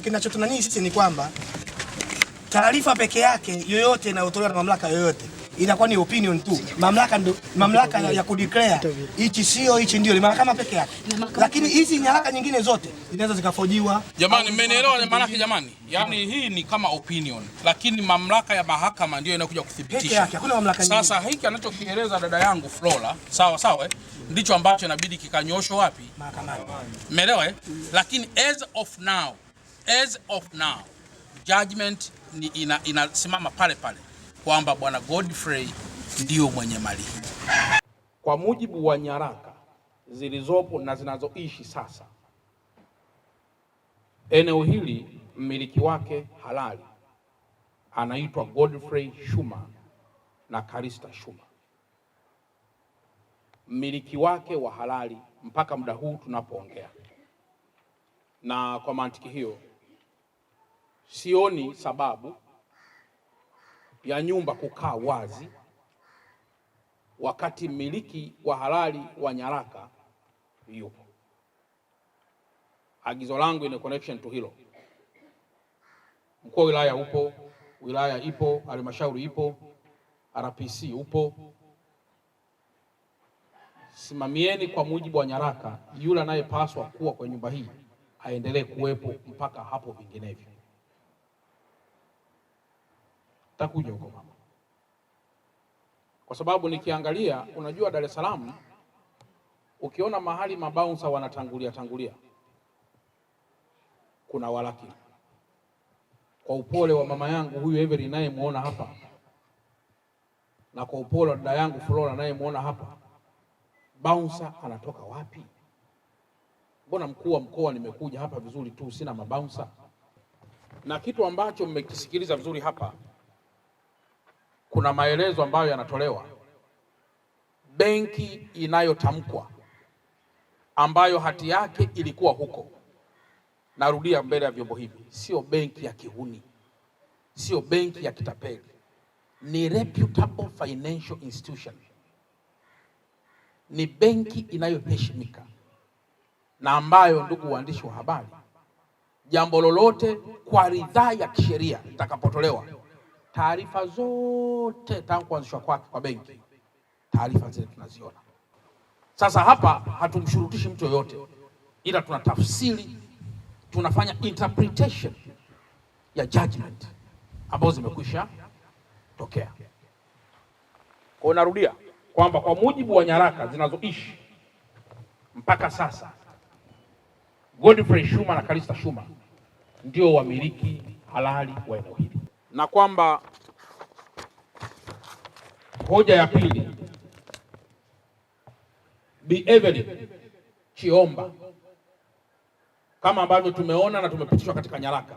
Kinachotunani sisi ni kwamba taarifa peke yake yoyote inayotolewa na mamlaka yoyote inakuwa ni opinion tu. Mamlaka ya kudeclare hichi sio hichi ndio ni mahakama peke yake, lakini hizi nyaraka nyingine zote zinaweza zikafojiwa. Jamani, mmenielewa maana yake jamani? Yaani hii ni kama opinion, lakini mamlaka ya mahakama ndio inakuja kuthibitisha. Hakuna mamlaka nyingine. Sasa hiki anachokieleza dada yangu Flora, sawa ndicho ambacho inabidi kikanyoshwe wapi? Mahakamani. Umeelewa Lakini as of now judgment ni inasimama pale kwamba bwana Godfrey ndio mwenye mali. Kwa mujibu wa nyaraka zilizopo na zinazoishi sasa, eneo hili mmiliki wake halali anaitwa Godfrey Shuma na Karista Shuma. Mmiliki wake wa halali mpaka muda huu tunapoongea, na kwa mantiki hiyo sioni sababu ya nyumba kukaa wazi wakati mmiliki wa halali wa nyaraka yupo. Agizo langu ina connection to hilo. Mkuu wa wilaya upo, wilaya ipo, halmashauri ipo, RPC upo. Simamieni kwa mujibu wa nyaraka, yule anayepaswa kuwa kwa nyumba hii aendelee kuwepo mpaka hapo vinginevyo. Takuja huko mama. Kwa sababu nikiangalia, unajua Dar es Salaam ukiona mahali mabouncer wanatangulia kuna walaki. Kwa upole wa mama yangu huyu Every naye muona hapa, na kwa upole wa dada yangu Flora naye muona hapa, bouncer anatoka wapi? Mbona mkuu wa mkoa nimekuja hapa vizuri tu, sina mabouncer? Na kitu ambacho mmekisikiliza vizuri hapa, kuna maelezo ambayo yanatolewa. Benki inayotamkwa ambayo hati yake ilikuwa huko, narudia mbele ya vyombo hivi, sio benki ya kihuni, sio benki ya kitapeli, ni reputable financial institution, ni benki inayoheshimika na ambayo, ndugu waandishi wa habari, jambo lolote kwa ridhaa ya kisheria litakapotolewa, taarifa zote tangu kuanzishwa kwake kwa benki, taarifa zile tunaziona. Sasa hapa hatumshurutishi mtu yoyote, ila tunatafsiri, tunafanya interpretation ya judgment ambazo zimekwisha tokea. Kwa narudia kwamba kwa mujibu wa nyaraka zinazoishi mpaka sasa, Godfrey Shuma na Karista Shuma ndio wamiliki halali wa eneo hili, na kwamba hoja ya pili, Bi Evelyn Chiomba, kama ambavyo tumeona na tumepitishwa katika nyaraka,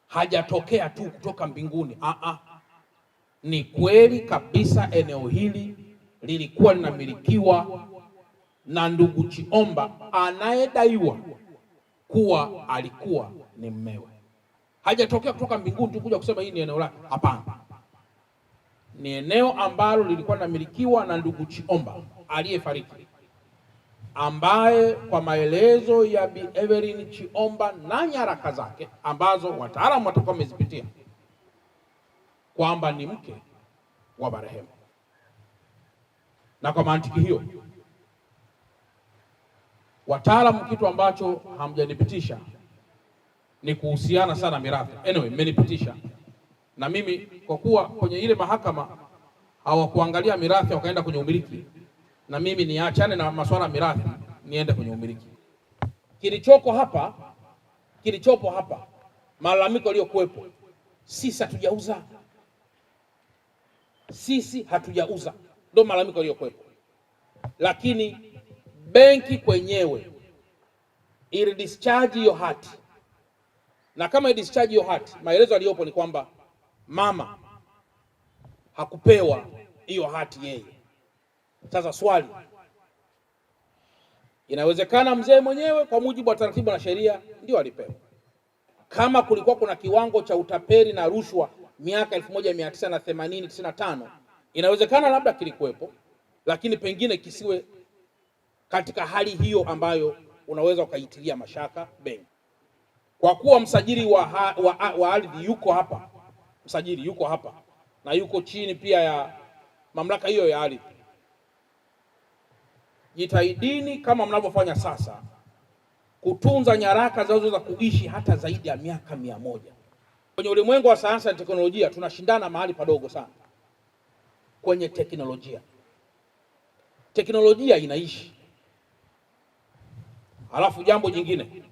hajatokea tu kutoka mbinguni. Ni kweli kabisa eneo hili lilikuwa linamilikiwa na ndugu Chiomba anayedaiwa kuwa alikuwa ni mmewe. Hajatokea kutoka mbinguni tu kuja kusema hii ni eneo lake. Hapana, ni eneo ambalo lilikuwa linamilikiwa na ndugu Chiomba aliyefariki, ambaye kwa maelezo ya Bi Evelyn Chiomba na nyaraka zake ambazo wataalamu watakuwa wamezipitia, kwamba ni mke wa marehemu. Na kwa mantiki hiyo, wataalamu, kitu ambacho hamjanipitisha ni kuhusiana sana mirathi. Anyway, mmenipitisha na mimi, kwa kuwa kwenye ile mahakama hawakuangalia mirathi wakaenda kwenye umiliki, na mimi niachane na masuala ya mirathi niende kwenye umiliki. Kilichopo hapa malalamiko yaliyokuwepo, sisi hatujauza, ndio malalamiko yaliyokuwepo. Lakini benki kwenyewe ili discharge hiyo hati, na kama ili discharge hiyo hati, maelezo yaliyopo ni kwamba mama hakupewa hiyo hati yeye. Sasa swali, inawezekana mzee mwenyewe kwa mujibu wa taratibu na sheria ndio alipewa. Kama kulikuwa kuna kiwango cha utapeli na rushwa miaka 1980-95, inawezekana labda kilikuwepo, lakini pengine kisiwe katika hali hiyo ambayo unaweza ukaitilia mashaka benki. Kwa kuwa msajili wa ardhi yuko hapa, msajili yuko hapa na yuko chini pia ya mamlaka hiyo ya ardhi, jitahidini kama mnavyofanya sasa kutunza nyaraka zinazoweza kuishi hata zaidi ya miaka 100. Kwenye ulimwengu wa sayansi na teknolojia tunashindana mahali padogo sana. Kwenye teknolojia inaishi. Halafu jambo jingine,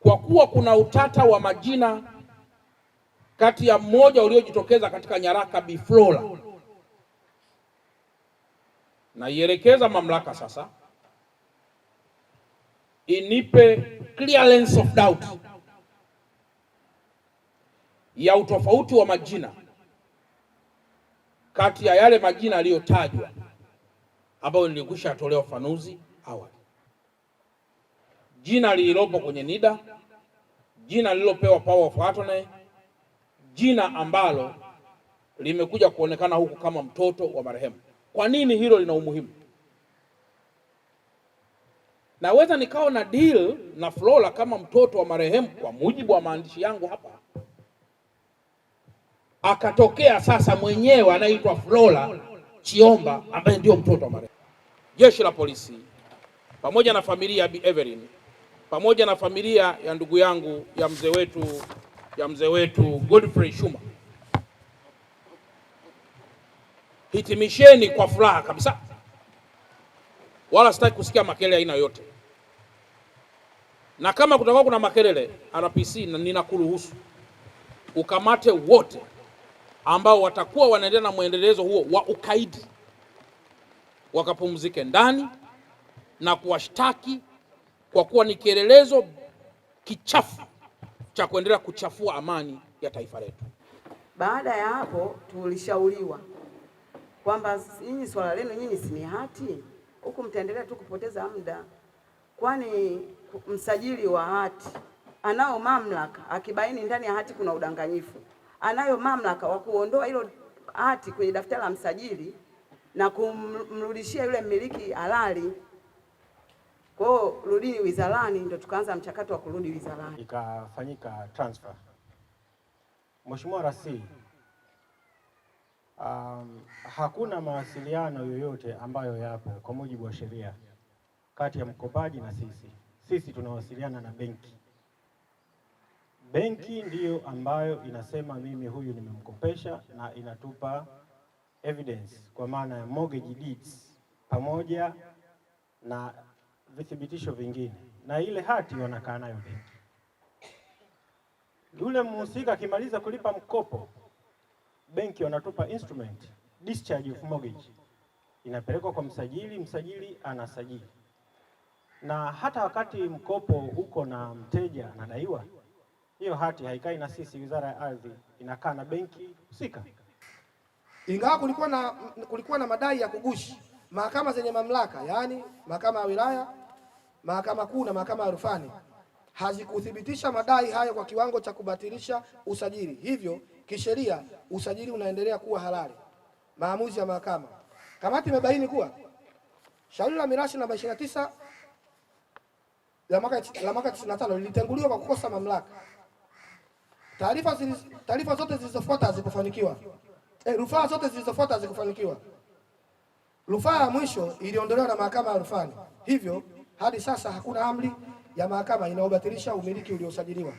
kwa kuwa kuna utata wa majina kati ya mmoja uliojitokeza katika nyaraka Bi Flora, na ielekeza mamlaka sasa inipe clearance of doubt ya utofauti wa majina kati ya yale majina yaliyotajwa ambayo nilikwisha tolewa ufafanuzi awali. Jina lililopo kwenye NIDA, jina lililopewa power of attorney, jina ambalo limekuja kuonekana huku kama mtoto wa marehemu. Kwa nini hilo lina umuhimu? Naweza nikawa na deal na Flora kama mtoto wa marehemu kwa mujibu wa maandishi yangu hapa, akatokea sasa mwenyewe anaitwa Flora Chiomba ambaye ndio mtoto wa marehemu. Jeshi la polisi pamoja na familia ya Bi Evelyn pamoja na familia ya ndugu yangu ya mzee wetu Godfrey Shuma, hitimisheni kwa furaha kabisa, wala sitaki kusikia makelele aina yote. Na kama kutakuwa kuna makelele, RPC ninakuruhusu ukamate wote ambao watakuwa wanaendelea na mwendelezo huo wa ukaidi, wakapumzike ndani na kuwashtaki kwa kuwa ni kielelezo kichafu cha kuendelea kuchafua amani ya taifa letu. Baada ya hapo tulishauriwa kwamba nyinyi swala lenu nyinyi si ni hati, huku mtaendelea tu kupoteza muda, kwani msajili wa hati anao mamlaka, akibaini ndani ya hati kuna udanganyifu, anayo mamlaka wa kuondoa hilo hati kwenye daftari la msajili na kumrudishia yule mmiliki halali. Kwa hiyo rudini wizarani, ndio tukaanza mchakato wa kurudi wizarani. Ikafanyika transfer. Mheshimiwa Rasi, hakuna mawasiliano yoyote ambayo yapo kwa mujibu wa sheria kati ya mkopaji na sisi. Sisi tunawasiliana na benki. Benki ndiyo ambayo inasema mimi huyu nimemkopesha na inatupa evidence kwa maana ya mortgage deeds pamoja na vithibitisho vingine, na ile hati wanakaa nayo benki. Yule mhusika akimaliza kulipa mkopo, benki wanatupa instrument discharge of mortgage, inapelekwa kwa msajili, msajili anasajili. Na hata wakati mkopo uko na mteja anadaiwa, hiyo hati haikai na sisi Wizara ya Ardhi, inakaa na benki husika. Ingawa kulikuwa na madai ya kugushi, mahakama zenye mamlaka, yaani mahakama ya wilaya, mahakama kuu na mahakama ya rufani, hazikuthibitisha madai hayo kwa kiwango cha kubatilisha usajili. Hivyo kisheria usajili unaendelea kuwa halali. Maamuzi ya mahakama. Kamati imebaini kuwa shauri la mirathi namba 29 la mwaka 95 lilitenguliwa kwa kukosa mamlaka. Taarifa zote zilizofuata hazikufanikiwa. Rufaa zote zilizofuata hazikufanikiwa. Rufaa ya mwisho iliondolewa na mahakama ya rufani. Hivyo hadi sasa hakuna amri ya mahakama inayobatilisha umiliki uliosajiliwa.